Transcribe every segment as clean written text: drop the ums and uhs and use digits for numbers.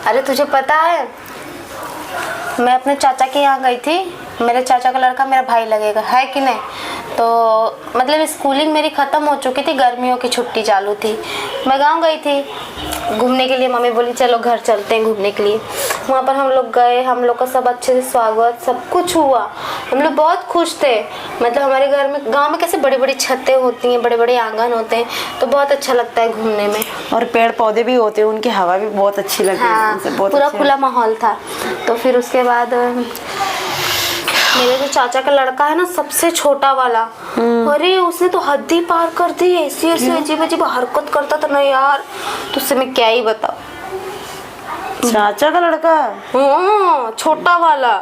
अरे तुझे पता है, मैं अपने चाचा के यहाँ गई थी। मेरे चाचा का लड़का मेरा भाई लगेगा, है कि नहीं। तो मतलब स्कूलिंग मेरी ख़त्म हो चुकी थी, गर्मियों की छुट्टी चालू थी। मैं गांव गई थी घूमने के लिए। मम्मी बोली चलो घर चलते हैं घूमने के लिए। वहाँ पर हम लोग गए, हम लोग का सब अच्छे से स्वागत सब कुछ हुआ। हम लोग बहुत खुश थे। मतलब हमारे घर में, गांव में कैसे बड़ी बड़ी छतें होती हैं, बड़े बड़े आंगन होते हैं, तो बहुत अच्छा लगता है घूमने में। और पेड़ पौधे भी होते हैं, उनकी हवा भी बहुत अच्छी लगती है। हाँ, पूरा खुला माहौल था। तो फिर उसके बाद मेरे जो चाचा का लड़का है ना, सबसे छोटा वाला, अरे उसने तो हद ही पार कर दी। ऐसी ऐसी अजीब अजीब हरकत करता था ना यार, तो उससे मैं क्या ही बताऊं। चाचा का लड़का? हाँ, छोटा वाला।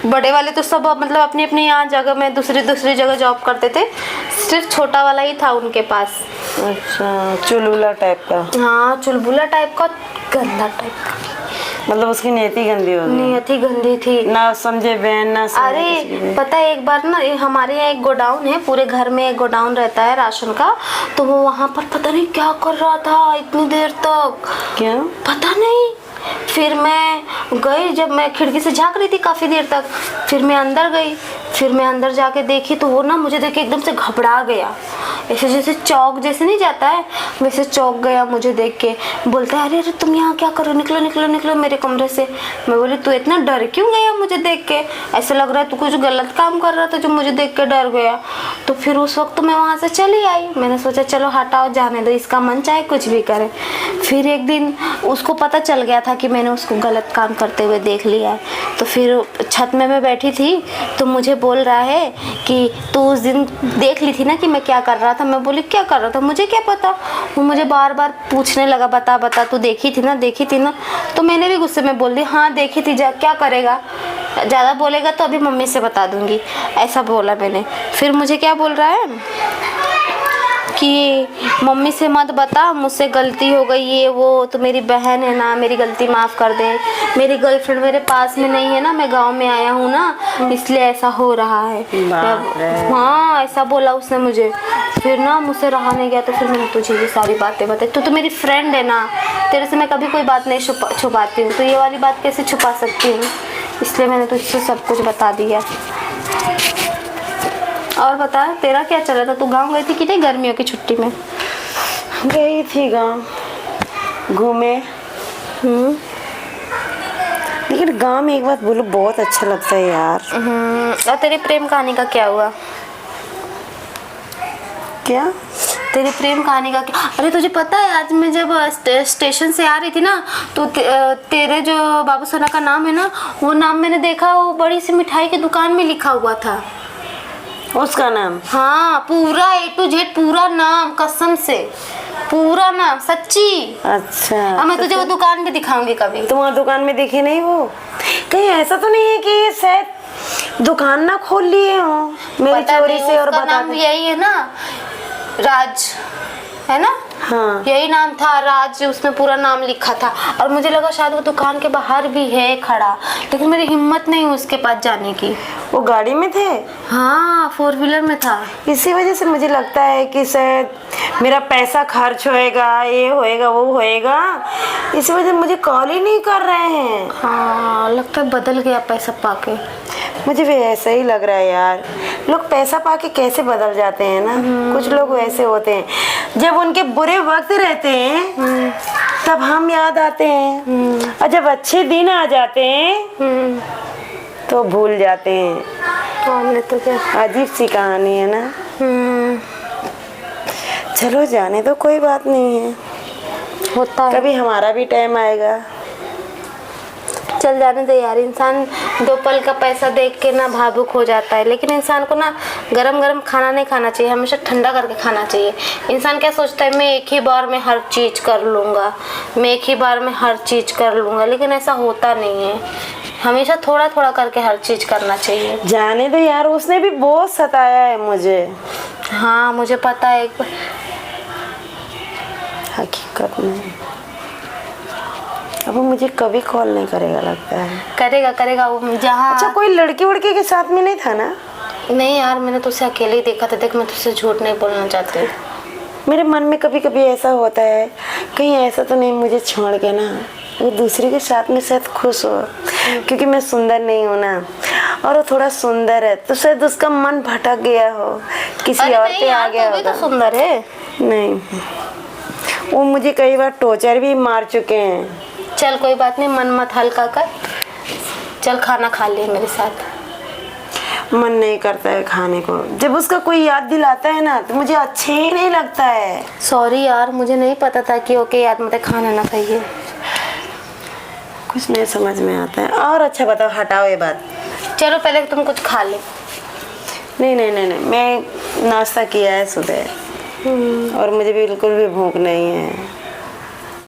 बड़े वाले तो सब मतलब अपनी अपनी यहाँ जगह में दूसरी दूसरी जगह जॉब करते थे, सिर्फ छोटा वाला ही था उनके पास। अच्छा, चुलबुला टाइप का? हाँ, चुलबुला टाइप का, गंदा टाइप का। मतलब उसकी नीयति गंदी होगी। नियति गंदी थी, ना समझे बहन ना समझे। अरे पता है, एक बार ना हमारे यहाँ एक गोडाउन है, पूरे घर में एक गोडाउन रहता है राशन का। तो वो वहाँ पर पता नहीं क्या कर रहा था इतनी देर तक। क्या पता नहीं। फिर मैं गई, जब मैं खिड़की से झांक रही थी काफ़ी देर तक, फिर मैं अंदर गई। फिर मैं अंदर जाके देखी तो वो ना मुझे देख के एकदम से घबरा गया, ऐसे जैसे चौक जैसे नहीं जाता है वैसे चौक गया मुझे देख के। बोलता है अरे अरे तुम यहाँ क्या करो, निकलो निकलो निकलो मेरे कमरे से। मैं बोली तू इतना डर क्यों गया मुझे देख के, ऐसा लग रहा है तू कुछ गलत काम कर रहा था जो मुझे देख के डर गया। तो फिर उस वक्त तो मैं वहाँ से चली आई। मैंने सोचा चलो हटाओ, जाने दो, इसका मन चाहे कुछ भी करे। फिर एक दिन उसको पता चल गया था कि मैंने उसको गलत काम करते हुए देख लिया है। तो फिर छत में मैं बैठी थी तो मुझे बोल रहा है कि तू उस दिन देख ली थी ना कि मैं क्या कर रहा था। मैं बोली क्या कर रहा था, मुझे क्या पता। वो मुझे बार बार पूछने लगा बता बता तू देखी थी ना, देखी थी ना। तो मैंने भी गुस्से में बोल दी हाँ देखी थी, जा क्या करेगा, ज़्यादा बोलेगा तो अभी मम्मी से बता दूंगी, ऐसा बोला मैंने। फिर मुझे क्या बोल रहा है कि मम्मी से मत बता, मुझसे गलती हो गई, ये वो, तो मेरी बहन है ना, मेरी गलती माफ़ कर दे, मेरी गर्लफ्रेंड मेरे पास में नहीं है ना, मैं गांव में आया हूँ ना, इसलिए ऐसा हो रहा है। हाँ ऐसा बोला उसने मुझे। फिर ना मुझसे रहा नहीं गया, तो फिर मैंने तुझे ये सारी बातें बताई। तू तो मेरी फ्रेंड है ना, तेरे से मैं कभी कोई बात नहीं छुपाती हूँ, तो ये वाली बात कैसे छुपा सकती हूँ, इसलिए मैंने तुझसे सब कुछ बता दिया। और बता तेरा क्या चल रहा था, तू गांव गई थी कि नहीं गर्मियों की छुट्टी में? गई थी गांव घूमे। लेकिन गांव में एक बात बोलूं, बहुत अच्छा लगता है यार। और तेरी प्रेम कहानी का क्या हुआ? क्या तेरी प्रेम कहानी का क्या? अरे तुझे पता है आज मैं जब स्टेशन से आ रही थी ना, तो तेरे जो बाबू सोना का नाम है ना, वो नाम मैंने देखा, वो बड़ी सी मिठाई की दुकान में लिखा हुआ था उसका नाम। हाँ पूरा A to Z पूरा नाम, कसम से पूरा नाम, सच्ची। अच्छा अब मैं तुझे वो दुकान भी दिखाऊंगी कभी। तुम वहाँ दुकान में दिखी नहीं वो? कहीं ऐसा तो नहीं है कि ये शायद दुकान ना खोल लिए हो मेरी चोरी से और बता नाम यही है ना, राज है ना? हाँ यही नाम था राज, उसमें पूरा नाम लिखा था। और मुझे लगा शायद वो दुकान के बाहर भी है खड़ा, लेकिन मेरी हिम्मत नहीं हुई उसके पास जाने की। वो गाड़ी में थे? हाँ 4 व्हीलर में था। इसी वजह से मुझे लगता है कि शायद मेरा पैसा खर्च होएगा, ये होएगा वो होएगा, इसी वजह से मुझे कॉल ही नहीं कर रहे हैं। हाँ लगता है बदल गया पैसा पाके। मुझे भी ऐसा ही लग रहा है यार, लोग पैसा पाके कैसे बदल जाते हैं ना। कुछ लोग वैसे होते हैं, जब उनके बुरे वक्त रहते हैं तब हम याद आते हैं, और जब अच्छे दिन आ जाते हैं तो भूल जाते हैं। तो क्या अजीब सी कहानी है ना। चलो जाने तो कोई बात नहीं है, होता है, कभी हमारा भी टाइम आएगा। चल जाने दे यार। इंसान 2 पल का पैसा देख के ना भावुक हो जाता है, लेकिन इंसान को ना गरम गरम खाना नहीं खाना चाहिए, हमेशा ठंडा करके खाना चाहिए। इंसान क्या सोचता है, मैं एक ही बार में हर चीज़ कर लूँगा, मैं एक ही बार में हर चीज़ कर लूँगा, लेकिन ऐसा होता नहीं है। हमेशा थोड़ा थोड़ा करके हर चीज़ करना चाहिए। जाने दो यार, उसने भी बहुत सताया है मुझे। हाँ मुझे पता है, हकीकत में अब वो मुझे कभी कॉल नहीं करेगा लगता है। करेगा करेगा वो जहाँ। अच्छा कोई लड़की वड़की के साथ में नहीं था ना? नहीं यार मैंने तो उसे अकेले ही देखा था। देख मैं तुझसे झूठ नहीं बोलना चाहती। मेरे मन में कभी कभी ऐसा होता है, कहीं ऐसा तो नहीं मुझे छोड़ के ना वो दूसरे के साथ में शायद खुश हो, क्योंकि मैं सुंदर नहीं हूँ ना, और वो थोड़ा सुंदर है तो शायद उसका मन भटक गया हो, किसी अरे और नहीं पे आ यार, गया तू भी तो होगा। सुंदर है। नहीं, वो मुझे कई बार टॉर्चर भी मार चुके हैं। चल कोई बात नहीं, मन मत हल्का कर, चल खाना खा ले मेरे साथ। मन नहीं करता है खाने को, जब उसका कोई याद दिलाता है ना तो मुझे अच्छे ही नहीं लगता है। सॉरी यार, मुझे नहीं पता था कि ओके याद मत खाना ना खाइए। कुछ नहीं समझ में आता है। और अच्छा बताओ, हटाओ ये बात। चलो पहले तुम कुछ खा ले। नहीं नहीं नहीं नहीं, मैं नाश्ता किया है सुबह और मुझे बिल्कुल भी भूख नहीं है।